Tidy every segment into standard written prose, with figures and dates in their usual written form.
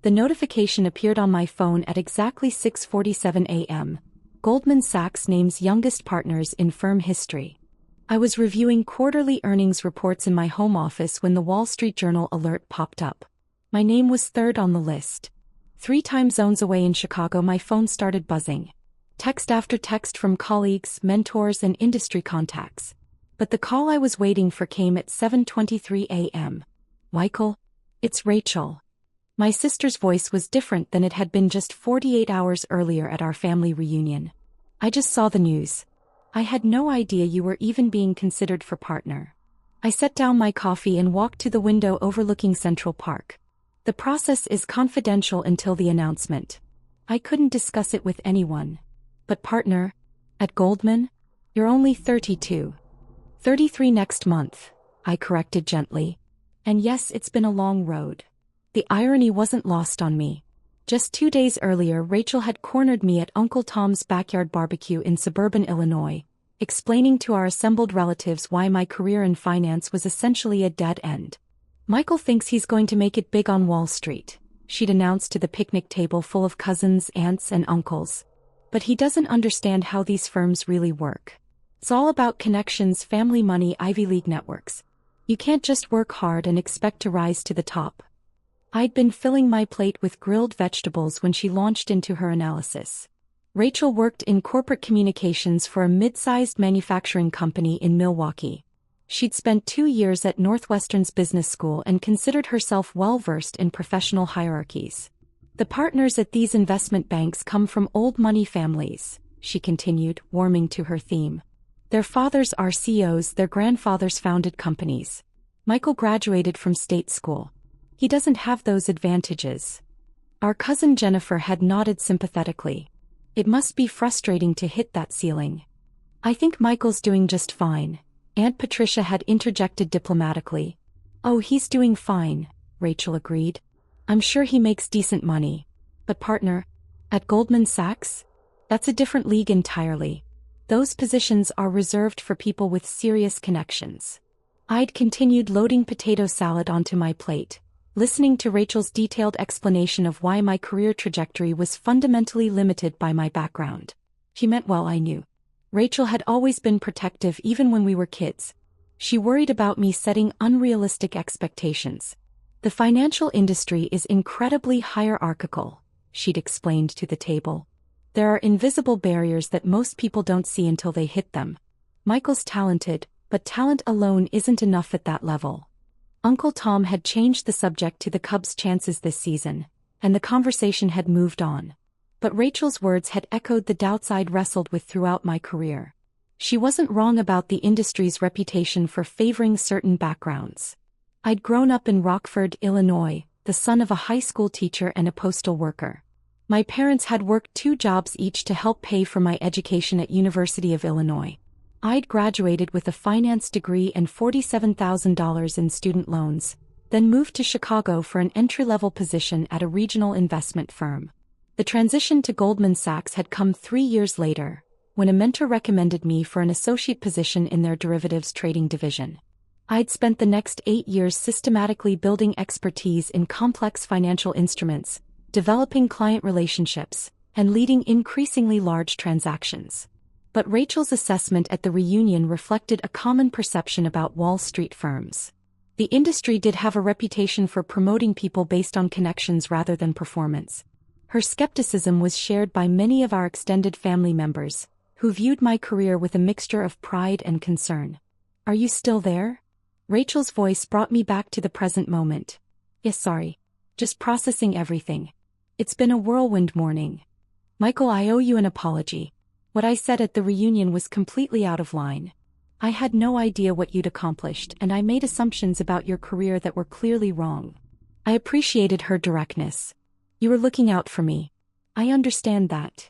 The notification appeared on my phone at exactly 6:47 a.m. Goldman Sachs names youngest partners in firm history. I was reviewing quarterly earnings reports in my home office when the Wall Street Journal alert popped up. My name was third on the list. 3 time zones away in Chicago, my phone started buzzing. Text after text from colleagues, mentors, and industry contacts. But the call I was waiting for came at 7:23 a.m. Michael? It's Rachel. My sister's voice was different than it had been just 48 hours earlier at our family reunion. I just saw the news. I had no idea you were even being considered for partner. I set down my coffee and walked to the window overlooking Central Park. The process is confidential until the announcement. I couldn't discuss it with anyone. But partner? At Goldman? You're only 32. 33 next month, I corrected gently. And yes, it's been a long road. The irony wasn't lost on me. Just 2 days earlier, Rachel had cornered me at Uncle Tom's backyard barbecue in suburban Illinois, explaining to our assembled relatives why my career in finance was essentially a dead end. Michael thinks he's going to make it big on Wall Street, she'd announced to the picnic table full of cousins, aunts, and uncles. But he doesn't understand how these firms really work. It's all about connections, family money, Ivy League networks. You can't just work hard and expect to rise to the top. I'd been filling my plate with grilled vegetables when she launched into her analysis. Rachel worked in corporate communications for a mid-sized manufacturing company in Milwaukee. She'd spent 2 years at Northwestern's business school and considered herself well-versed in professional hierarchies. The partners at these investment banks come from old money families, she continued, warming to her theme. Their fathers are CEOs, their grandfathers founded companies. Michael graduated from state school. He doesn't have those advantages. Our cousin Jennifer had nodded sympathetically. It must be frustrating to hit that ceiling. I think Michael's doing just fine, Aunt Patricia had interjected diplomatically. Oh, he's doing fine, Rachel agreed. I'm sure he makes decent money. But partner? At Goldman Sachs? That's a different league entirely. Those positions are reserved for people with serious connections. I'd continued loading potato salad onto my plate, listening to Rachel's detailed explanation of why my career trajectory was fundamentally limited by my background. She meant well, I knew. Rachel had always been protective even when we were kids. She worried about me setting unrealistic expectations. The financial industry is incredibly hierarchical, she'd explained to the table. There are invisible barriers that most people don't see until they hit them. Michael's talented, but talent alone isn't enough at that level. Uncle Tom had changed the subject to the Cubs' chances this season, and the conversation had moved on. But Rachel's words had echoed the doubts I'd wrestled with throughout my career. She wasn't wrong about the industry's reputation for favoring certain backgrounds. I'd grown up in Rockford, Illinois, the son of a high school teacher and a postal worker. My parents had worked 2 jobs each to help pay for my education at University of Illinois. I'd graduated with a finance degree and $47,000 in student loans, then moved to Chicago for an entry-level position at a regional investment firm. The transition to Goldman Sachs had come 3 years later, when a mentor recommended me for an associate position in their derivatives trading division. I'd spent the next 8 years systematically building expertise in complex financial instruments, developing client relationships, and leading increasingly large transactions. But Rachel's assessment at the reunion reflected a common perception about Wall Street firms. The industry did have a reputation for promoting people based on connections rather than performance. Her skepticism was shared by many of our extended family members, who viewed my career with a mixture of pride and concern. Are you still there? Rachel's voice brought me back to the present moment. Yes, sorry. Just processing everything. It's been a whirlwind morning. Michael, I owe you an apology. What I said at the reunion was completely out of line. I had no idea what you'd accomplished, and I made assumptions about your career that were clearly wrong. I appreciated her directness. You were looking out for me. I understand that.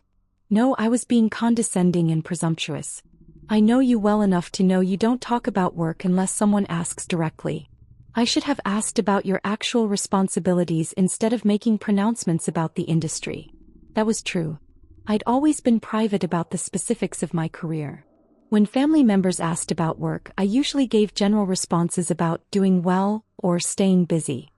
No, I was being condescending and presumptuous. I know you well enough to know you don't talk about work unless someone asks directly. I should have asked about your actual responsibilities instead of making pronouncements about the industry. That was true. I'd always been private about the specifics of my career. When family members asked about work, I usually gave general responses about doing well or staying busy.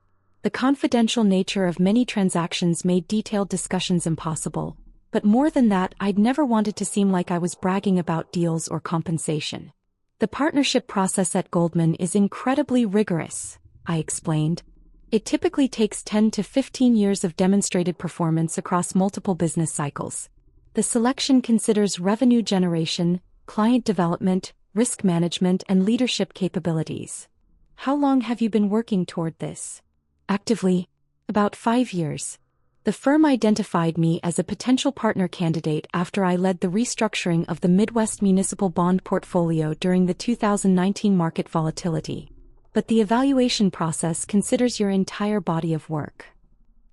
The confidential nature of many transactions made detailed discussions impossible, but more than that, I'd never wanted to seem like I was bragging about deals or compensation. The partnership process at Goldman is incredibly rigorous, I explained. It typically takes 10 to 15 years of demonstrated performance across multiple business cycles. The selection considers revenue generation, client development, risk management, and leadership capabilities. How long have you been working toward this? Actively? About 5 years. The firm identified me as a potential partner candidate after I led the restructuring of the Midwest municipal bond portfolio during the 2019 market volatility. But the evaluation process considers your entire body of work.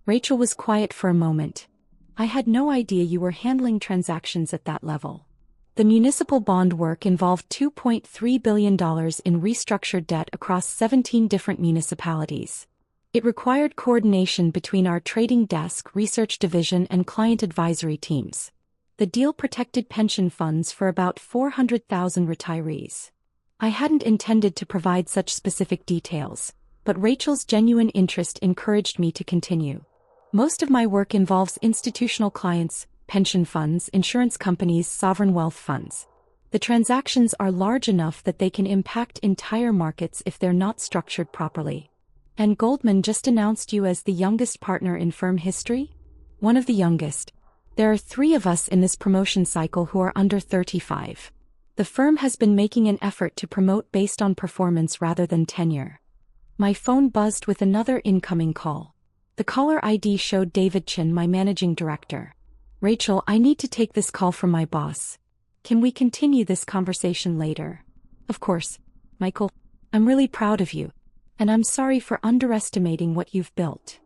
Rachel was quiet for a moment. I had no idea you were handling transactions at that level. The municipal bond work involved $2.3 billion in restructured debt across 17 different municipalities. It required coordination between our trading desk, research division, and client advisory teams. The deal protected pension funds for about 400,000 retirees. I hadn't intended to provide such specific details, but Rachel's genuine interest encouraged me to continue. Most of my work involves institutional clients, pension funds, insurance companies, sovereign wealth funds. The transactions are large enough that they can impact entire markets if they're not structured properly. And Goldman just announced you as the youngest partner in firm history? One of the youngest. There are 3 of us in this promotion cycle who are under 35. The firm has been making an effort to promote based on performance rather than tenure. My phone buzzed with another incoming call. The caller ID showed David Chin, my managing director. Rachel, I need to take this call from my boss. Can we continue this conversation later? Of course. Michael, I'm really proud of you. And I'm sorry for underestimating what you've built.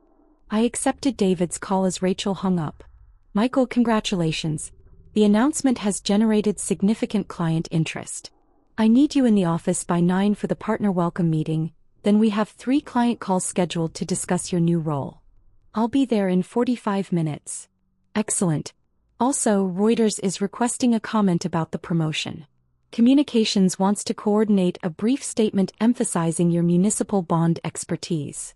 I accepted David's call as Rachel hung up. Michael, congratulations. The announcement has generated significant client interest. I need you in the office by 9 for the partner welcome meeting, then we have 3 client calls scheduled to discuss your new role. I'll be there in 45 minutes. Excellent. Also, Reuters is requesting a comment about the promotion. Communications wants to coordinate a brief statement emphasizing your municipal bond expertise.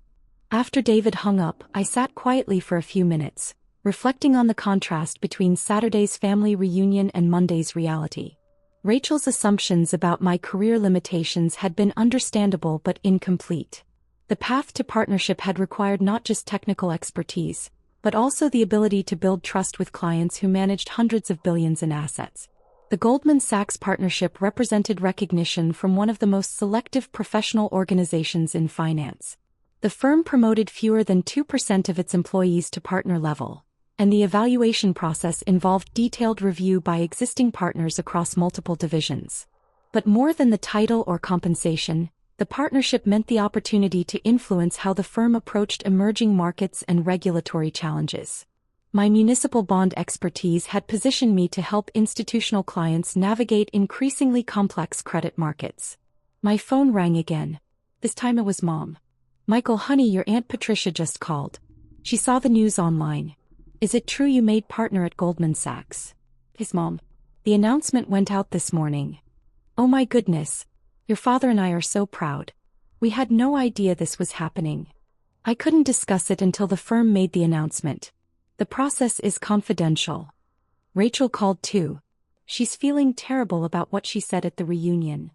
After David hung up, I sat quietly for a few minutes, reflecting on the contrast between Saturday's family reunion and Monday's reality. Rachel's assumptions about my career limitations had been understandable but incomplete. The path to partnership had required not just technical expertise, but also the ability to build trust with clients who managed hundreds of billions in assets. The Goldman Sachs partnership represented recognition from one of the most selective professional organizations in finance. The firm promoted fewer than 2% of its employees to partner level, and the evaluation process involved detailed review by existing partners across multiple divisions. But more than the title or compensation, the partnership meant the opportunity to influence how the firm approached emerging markets and regulatory challenges. My municipal bond expertise had positioned me to help institutional clients navigate increasingly complex credit markets. My phone rang again. This time it was Mom. Michael, honey, your Aunt Patricia just called. She saw the news online. Is it true you made partner at Goldman Sachs? His mom. The announcement went out this morning. Oh my goodness. Your father and I are so proud. We had no idea this was happening. I couldn't discuss it until the firm made the announcement. The process is confidential. Rachel called too. She's feeling terrible about what she said at the reunion.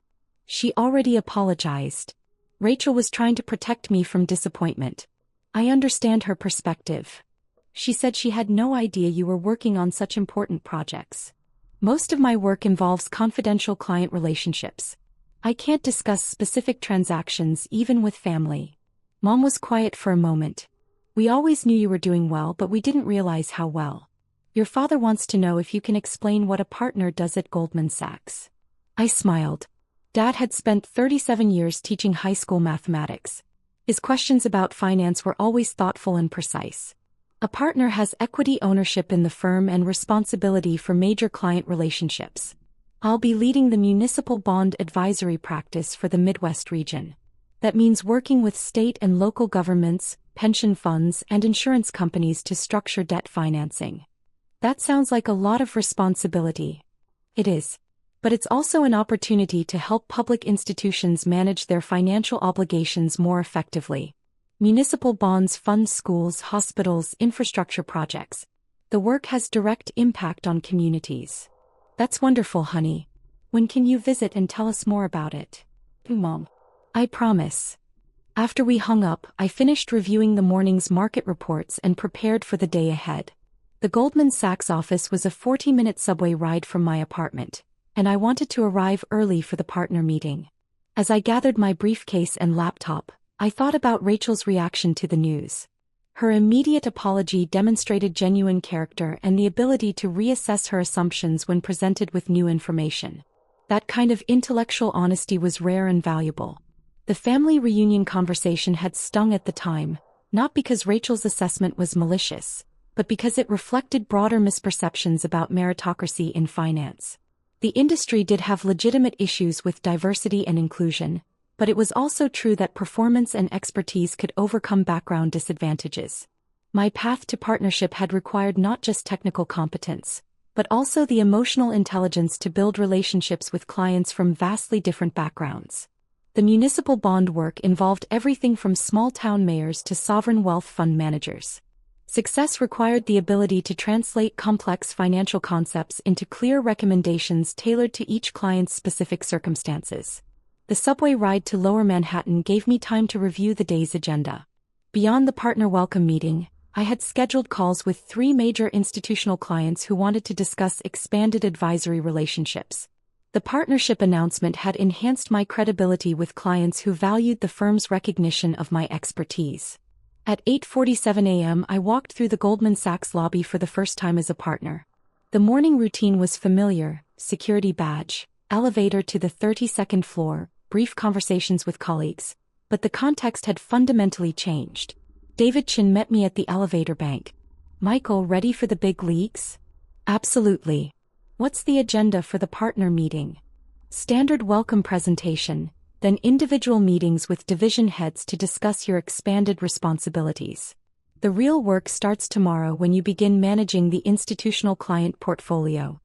She already apologized. Rachel was trying to protect me from disappointment. I understand her perspective. She said she had no idea you were working on such important projects. Most of my work involves confidential client relationships. I can't discuss specific transactions even with family. Mom was quiet for a moment. We always knew you were doing well, but we didn't realize how well. Your father wants to know if you can explain what a partner does at Goldman Sachs. I smiled. Dad had spent 37 years teaching high school mathematics. His questions about finance were always thoughtful and precise. A partner has equity ownership in the firm and responsibility for major client relationships. I'll be leading the municipal bond advisory practice for the Midwest region. That means working with state and local governments, pension funds, and insurance companies to structure debt financing. That sounds like a lot of responsibility. It is. But it's also an opportunity to help public institutions manage their financial obligations more effectively. Municipal bonds fund schools, hospitals, infrastructure projects. The work has direct impact on communities. That's wonderful, honey. When can you visit and tell us more about it? Mom. I promise. After we hung up, I finished reviewing the morning's market reports and prepared for the day ahead. The Goldman Sachs office was a 40-minute subway ride from my apartment, and I wanted to arrive early for the partner meeting. As I gathered my briefcase and laptop, I thought about Rachel's reaction to the news. Her immediate apology demonstrated genuine character and the ability to reassess her assumptions when presented with new information. That kind of intellectual honesty was rare and valuable. The family reunion conversation had stung at the time, not because Rachel's assessment was malicious, but because it reflected broader misperceptions about meritocracy in finance. The industry did have legitimate issues with diversity and inclusion, but it was also true that performance and expertise could overcome background disadvantages. My path to partnership had required not just technical competence, but also the emotional intelligence to build relationships with clients from vastly different backgrounds. The municipal bond work involved everything from small-town mayors to sovereign wealth fund managers. Success required the ability to translate complex financial concepts into clear recommendations tailored to each client's specific circumstances. The subway ride to Lower Manhattan gave me time to review the day's agenda. Beyond the partner welcome meeting, I had scheduled calls with 3 major institutional clients who wanted to discuss expanded advisory relationships. The partnership announcement had enhanced my credibility with clients who valued the firm's recognition of my expertise. At 8:47 a.m., I walked through the Goldman Sachs lobby for the first time as a partner. The morning routine was familiar: security badge, elevator to the 32nd floor, brief conversations with colleagues, but the context had fundamentally changed. David Chin met me at the elevator bank. "Michael, ready for the big leagues?" "Absolutely. What's the agenda for the partner meeting?" "Standard welcome presentation, then individual meetings with division heads to discuss your expanded responsibilities. The real work starts tomorrow when you begin managing the institutional client portfolio."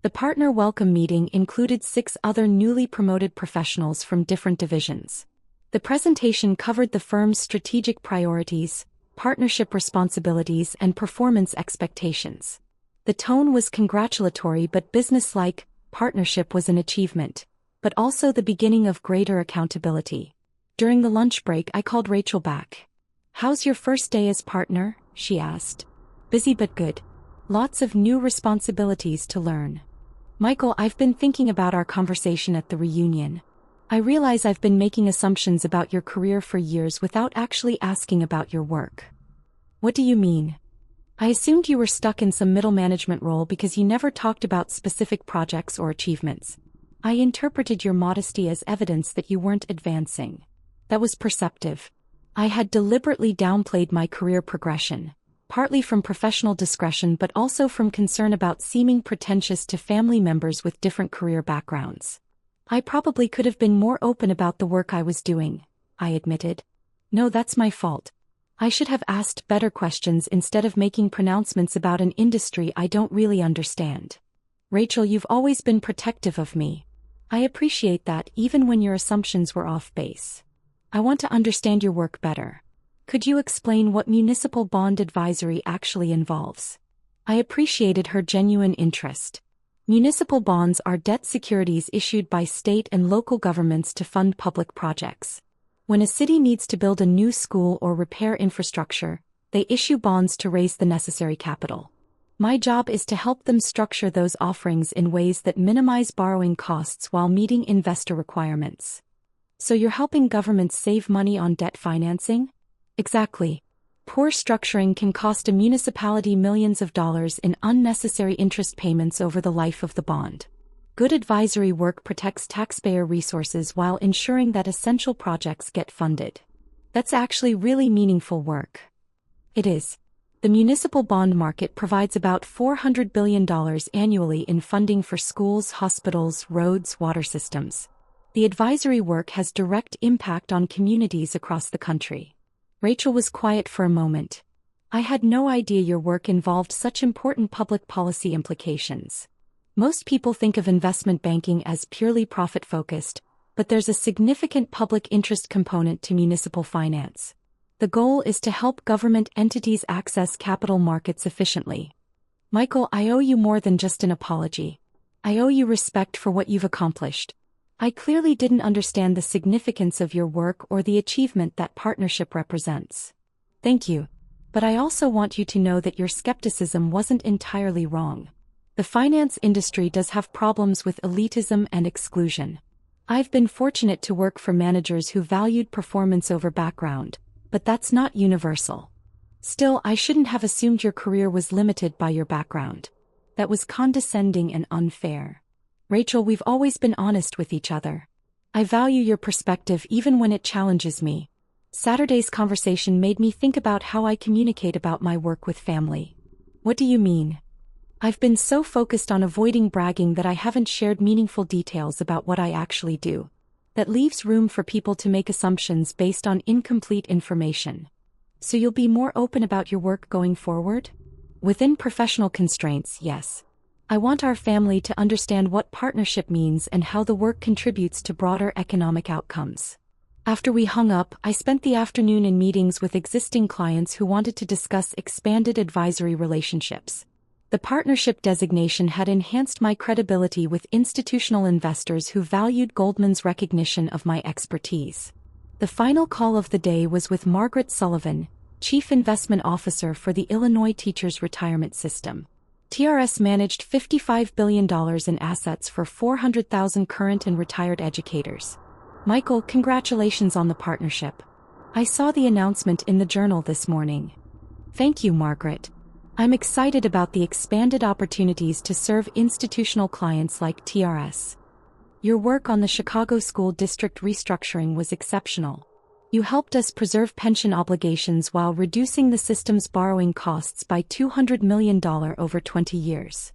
The partner welcome meeting included 6 other newly promoted professionals from different divisions. The presentation covered the firm's strategic priorities, partnership responsibilities, and performance expectations. The tone was congratulatory but businesslike. Partnership was an achievement, but also the beginning of greater accountability. During the lunch break, I called Rachel back. "How's your first day as partner?" she asked. "Busy but good. Lots of new responsibilities to learn." "Michael, I've been thinking about our conversation at the reunion. I realize I've been making assumptions about your career for years without actually asking about your work." "What do you mean?" "I assumed you were stuck in some middle management role because you never talked about specific projects or achievements. I interpreted your modesty as evidence that you weren't advancing." That was perceptive. I had deliberately downplayed my career progression, partly from professional discretion but also from concern about seeming pretentious to family members with different career backgrounds. "I probably could have been more open about the work I was doing," I admitted. "No, that's my fault. I should have asked better questions instead of making pronouncements about an industry I don't really understand." "Rachel, you've always been protective of me. I appreciate that even when your assumptions were off base. I want to understand your work better. Could you explain what municipal bond advisory actually involves?" I appreciated her genuine interest. Municipal bonds are debt securities issued by state and local governments to fund public projects. When a city needs to build a new school or repair infrastructure, they issue bonds to raise the necessary capital. My job is to help them structure those offerings in ways that minimize borrowing costs while meeting investor requirements. "So you're helping governments save money on debt financing?" "Exactly. Poor structuring can cost a municipality millions of dollars in unnecessary interest payments over the life of the bond. Good advisory work protects taxpayer resources while ensuring that essential projects get funded." "That's actually really meaningful work." It is. The municipal bond market provides about $400 billion annually in funding for schools, hospitals, roads, water systems. The advisory work has direct impact on communities across the country. Rachel was quiet for a moment. "I had no idea your work involved such important public policy implications. Most people think of investment banking as purely profit-focused, but there's a significant public interest component to municipal finance. The goal is to help government entities access capital markets efficiently. Michael, I owe you more than just an apology. I owe you respect for what you've accomplished. I clearly didn't understand the significance of your work or the achievement that partnership represents. Thank you. But I also want you to know that your skepticism wasn't entirely wrong. The finance industry does have problems with elitism and exclusion. I've been fortunate to work for managers who valued performance over background, but that's not universal. Still, I shouldn't have assumed your career was limited by your background. That was condescending and unfair. Rachel, we've always been honest with each other. I value your perspective even when it challenges me. Saturday's conversation made me think about how I communicate about my work with family. What do you mean? I've been so focused on avoiding bragging that I haven't shared meaningful details about what I actually do. That leaves room for people to make assumptions based on incomplete information. So you'll be more open about your work going forward? Within professional constraints, yes. I want our family to understand what partnership means and how the work contributes to broader economic outcomes. After we hung up, I spent the afternoon in meetings with existing clients who wanted to discuss expanded advisory relationships. The partnership designation had enhanced my credibility with institutional investors who valued Goldman's recognition of my expertise. The final call of the day was with Margaret Sullivan, Chief Investment Officer for the Illinois Teachers Retirement System. TRS managed $55 billion in assets for 400,000 current and retired educators. Michael, congratulations on the partnership. I saw the announcement in the Journal this morning. Thank you, Margaret. I'm excited about the expanded opportunities to serve institutional clients like TRS. Your work on the Chicago School District restructuring was exceptional. You helped us preserve pension obligations while reducing the system's borrowing costs by $200 million over 20 years.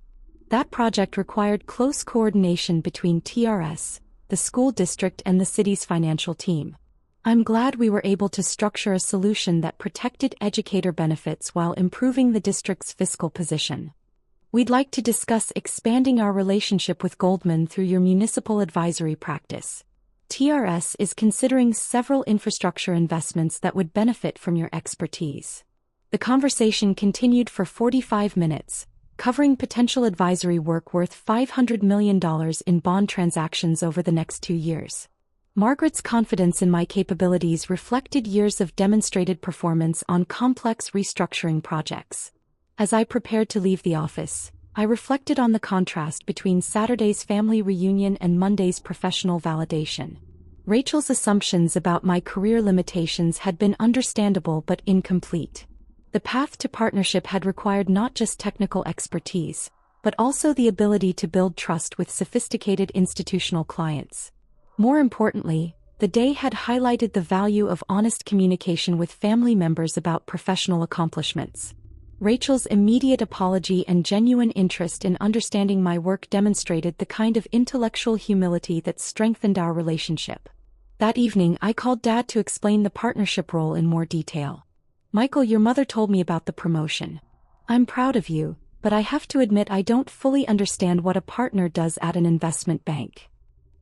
That project required close coordination between TRS, the school district, and the city's financial team. I'm glad we were able to structure a solution that protected educator benefits while improving the district's fiscal position. We'd like to discuss expanding our relationship with Goldman through your municipal advisory practice. TRS is considering several infrastructure investments that would benefit from your expertise. The conversation continued for 45 minutes, covering potential advisory work worth $500 million in bond transactions over the next 2 years. Margaret's confidence in my capabilities reflected years of demonstrated performance on complex restructuring projects. As I prepared to leave the office, I reflected on the contrast between Saturday's family reunion and Monday's professional validation. Rachel's assumptions about my career limitations had been understandable but incomplete. The path to partnership had required not just technical expertise, but also the ability to build trust with sophisticated institutional clients. More importantly, the day had highlighted the value of honest communication with family members about professional accomplishments. Rachel's immediate apology and genuine interest in understanding my work demonstrated the kind of intellectual humility that strengthened our relationship. That evening, I called Dad to explain the partnership role in more detail. Michael, your mother told me about the promotion. I'm proud of you, but I have to admit I don't fully understand what a partner does at an investment bank.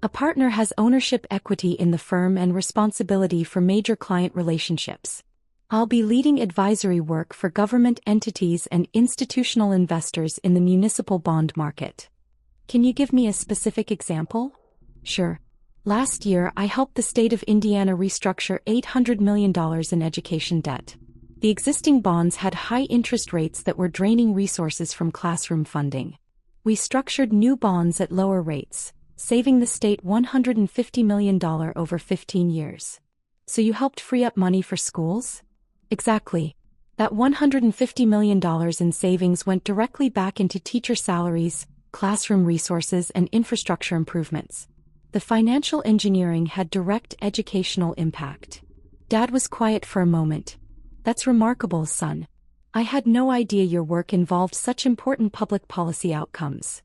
A partner has ownership equity in the firm and responsibility for major client relationships. I'll be leading advisory work for government entities and institutional investors in the municipal bond market. Can you give me a specific example? Sure. Last year, I helped the state of Indiana restructure $800 million in education debt. The existing bonds had high interest rates that were draining resources from classroom funding. We structured new bonds at lower rates, saving the state $150 million over 15 years. So you helped free up money for schools? Exactly. That $150 million in savings went directly back into teacher salaries, classroom resources, and infrastructure improvements. The financial engineering had direct educational impact. Dad was quiet for a moment. That's remarkable, son. I had no idea your work involved such important public policy outcomes.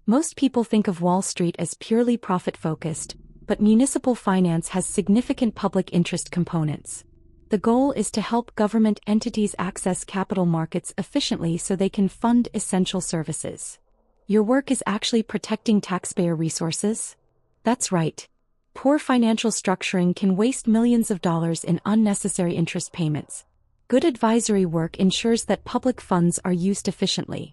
Most people think of Wall Street as purely profit-focused, but municipal finance has significant public interest components. The goal is to help government entities access capital markets efficiently so they can fund essential services. Your work is actually protecting taxpayer resources? That's right. poor financial structuring can waste millions of dollars in unnecessary interest payments. Good advisory work ensures that public funds are used efficiently.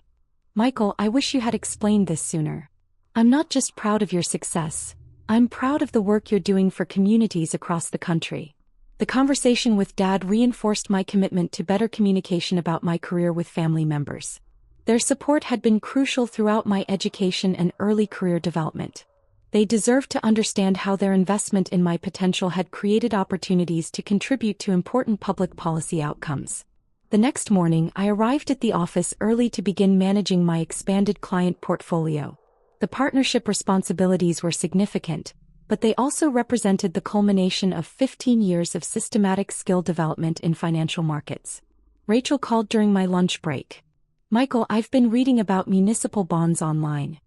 Michael, I wish you had explained this sooner. I'm not just proud of your success, I'm proud of the work you're doing for communities across the country. The conversation with Dad reinforced my commitment to better communication about my career with family members. Their support had been crucial throughout my education and early career development. They deserved to understand how their investment in my potential had created opportunities to contribute to important public policy outcomes. The next morning, I arrived at the office early to begin managing my expanded client portfolio. The partnership responsibilities were significant, but they also represented the culmination of 15 years of systematic skill development in financial markets. Rachel called during my lunch break. Michael, I've been reading about municipal bonds online.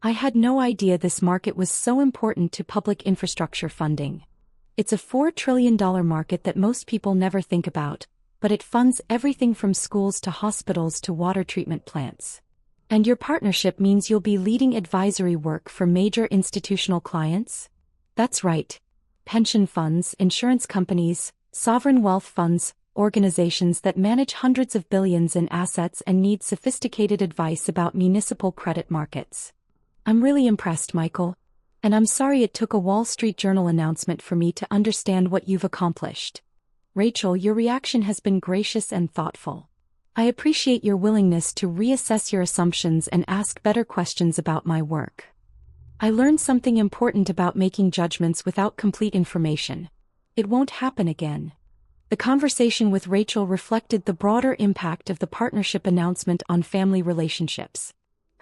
I had no idea this market was so important to public infrastructure funding. It's a $4 trillion market that most people never think about, but it funds everything from schools to hospitals to water treatment plants. And your partnership means you'll be leading advisory work for major institutional clients? That's right. Pension funds, insurance companies, sovereign wealth funds, organizations that manage hundreds of billions in assets and need sophisticated advice about municipal credit markets. I'm really impressed, Michael. And I'm sorry it took a Wall Street Journal announcement for me to understand what you've accomplished. Rachel, your reaction has been gracious and thoughtful. I appreciate your willingness to reassess your assumptions and ask better questions about my work. I learned something important about making judgments without complete information. It won't happen again. The conversation with Rachel reflected the broader impact of the partnership announcement on family relationships.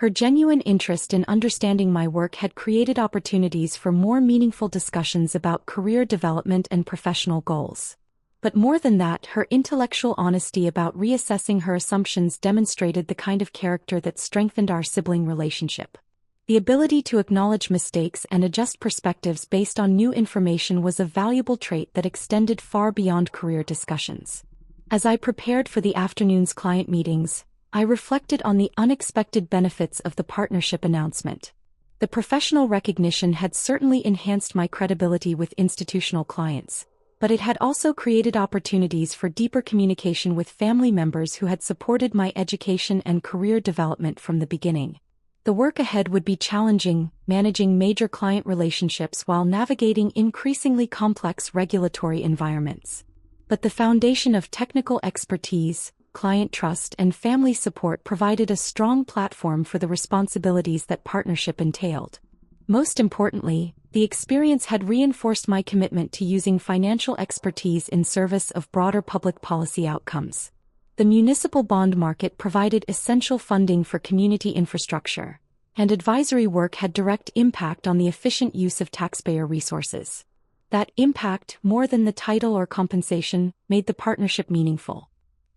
Her genuine interest in understanding my work had created opportunities for more meaningful discussions about career development and professional goals. But more than that, her intellectual honesty about reassessing her assumptions demonstrated the kind of character that strengthened our sibling relationship. The ability to acknowledge mistakes and adjust perspectives based on new information was a valuable trait that extended far beyond career discussions. As I prepared for the afternoon's client meetings, I reflected on the unexpected benefits of the partnership announcement. The professional recognition had certainly enhanced my credibility with institutional clients, but it had also created opportunities for deeper communication with family members who had supported my education and career development from the beginning. The work ahead would be challenging, managing major client relationships while navigating increasingly complex regulatory environments. But the foundation of technical expertise, client trust, and family support provided a strong platform for the responsibilities that partnership entailed. Most importantly, the experience had reinforced my commitment to using financial expertise in service of broader public policy outcomes. The municipal bond market provided essential funding for community infrastructure, and advisory work had direct impact on the efficient use of taxpayer resources. That impact, more than the title or compensation, made the partnership meaningful.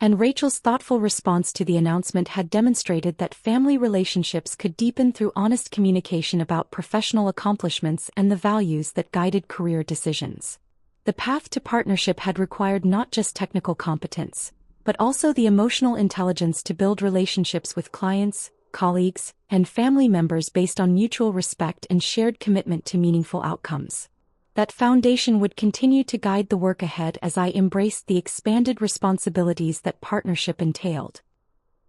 And Rachel's thoughtful response to the announcement had demonstrated that family relationships could deepen through honest communication about professional accomplishments and the values that guided career decisions. The path to partnership had required not just technical competence, but also the emotional intelligence to build relationships with clients, colleagues, and family members based on mutual respect and shared commitment to meaningful outcomes. That foundation would continue to guide the work ahead as I embraced the expanded responsibilities that partnership entailed.